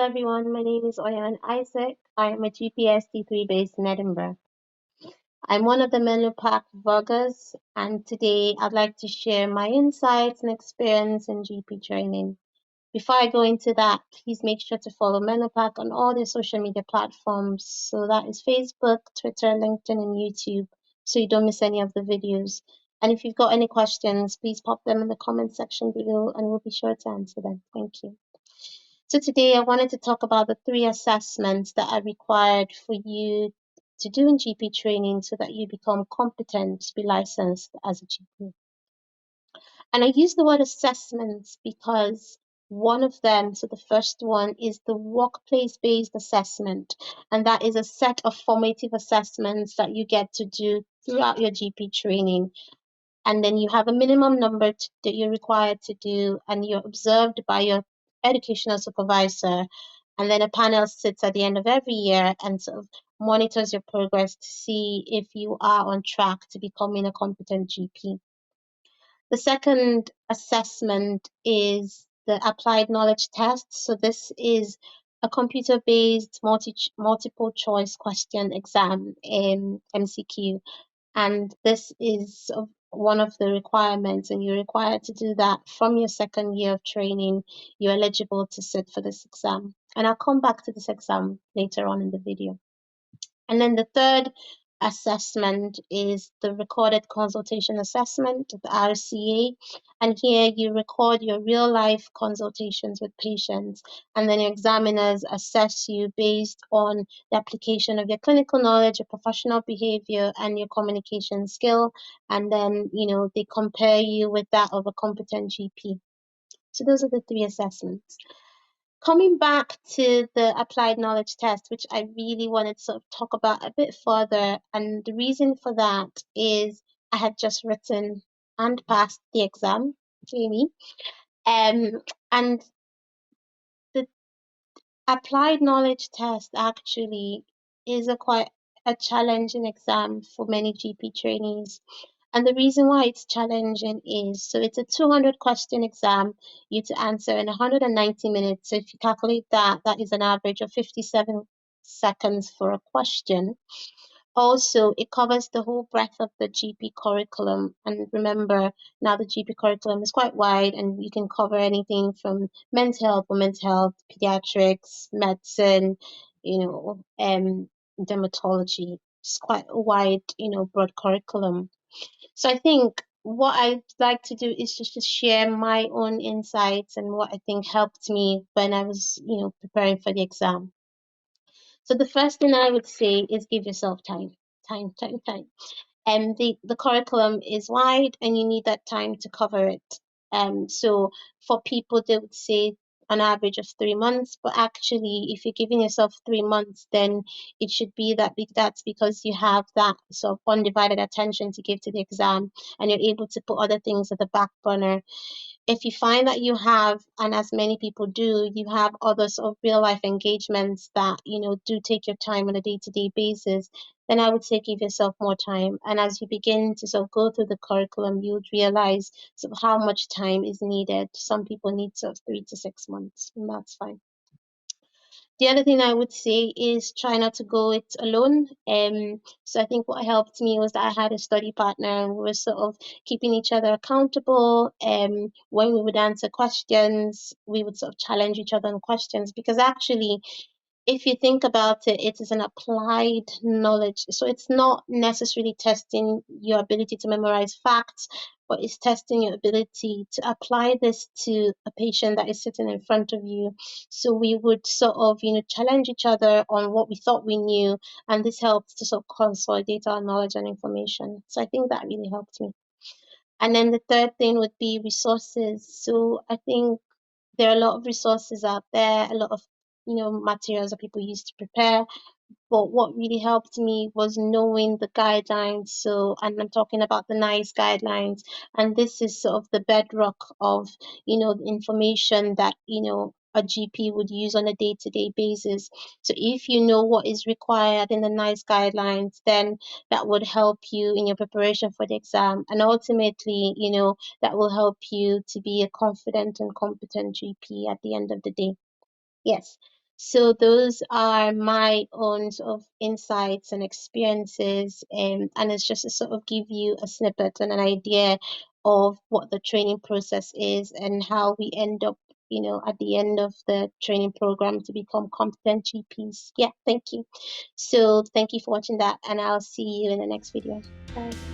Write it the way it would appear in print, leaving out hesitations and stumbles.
everyone. My name is Oyenwen Isaac. I am a GPST3 based in Edinburgh. I'm one of the Melopack vloggers, and today I'd like to share my insights and experience in GP training. Before I go into that, please make sure to follow Melopack on all their social media platforms. So that is Facebook, Twitter, LinkedIn, and YouTube, so you don't miss any of the videos. And if you've got any questions, please pop them in the comment section below and we'll be sure to answer them. Thank you. So today I wanted to talk about the 3 assessments that are required for you to do in GP training so that you become competent to be licensed as a GP. And I use the word assessments because one of them, so the first one is the workplace-based assessment, and that is a set of formative assessments that you get to do throughout your GP training. And then you have a minimum number that you're required to do, and you're observed by your educational supervisor, and then a panel sits at the end of every year and sort of monitors your progress to see if you are on track to becoming a competent GP. The second assessment is the applied knowledge test. So this is a computer-based multiple choice question exam in MCQ, and this is one of the requirements, and you're required to do that from your second year of training. You're eligible to sit for this exam, and I'll come back to this exam later on in the video. And then the third assessment is the recorded consultation assessment, the RCA. And here you record your real life consultations with patients, and then your examiners assess you based on the application of your clinical knowledge, your professional behavior, and your communication skill. And then, they compare you with that of a competent GP. So those are the 3 assessments. Coming back to the applied knowledge test, which I really wanted to sort of talk about a bit further, and the reason for that is I had just written and passed the exam, Jamie, and the applied knowledge test actually is quite a challenging exam for many GP trainees. And the reason why it's challenging is, so it's a 200 question exam you to answer in 190 minutes. So if you calculate that, that is an average of 57 seconds for a question. Also, it covers the whole breadth of the GP curriculum. And remember, now the GP curriculum is quite wide, and you can cover anything from men's health, women's health, pediatrics, medicine, dermatology. It's quite a wide, broad curriculum. So I think what I'd like to do is just to share my own insights and what I think helped me when I was, preparing for the exam. So the first thing I would say is give yourself time. And the curriculum is wide, and you need that time to cover it. So for people, they would say an average of 3 months, but actually, if you're giving yourself 3 months, then it should be that's because you have that sort of undivided attention to give to the exam, and you're able to put other things at the back burner. If you find that you have, and as many people do, you have other sort of real life engagements that, do take your time on a day-to-day basis, then I would say give yourself more time. And as you begin to sort of go through the curriculum, you would realize sort of how much time is needed. Some people need sort of 3 to 6 months, and that's fine. The other thing I would say is try not to go it alone. So I think what helped me was that I had a study partner, and we were sort of keeping each other accountable. When we would answer questions, we would sort of challenge each other on questions, because actually, if you think about it, it is an applied knowledge. So it's not necessarily testing your ability to memorize facts, but it's testing your ability to apply this to a patient that is sitting in front of you. So we would sort of, challenge each other on what we thought we knew, and this helped to sort of consolidate our knowledge and information. So I think that really helped me. And then the third thing would be resources. So I think there are a lot of resources out there, a lot of materials that people use to prepare. But what really helped me was knowing the guidelines. So, and I'm talking about the NICE guidelines, and this is sort of the bedrock of the information that a GP would use on a day-to-day basis. So if you know what is required in the NICE guidelines, then that would help you in your preparation for the exam, and ultimately that will help you to be a confident and competent GP at the end of the day. Yes. So those are my own sort of insights and experiences, and it's just to sort of give you a snippet and an idea of what the training process is and how we end up, at the end of the training program to become competent GPs. Yeah, thank you. So thank you for watching that, and I'll see you in the next video. Bye.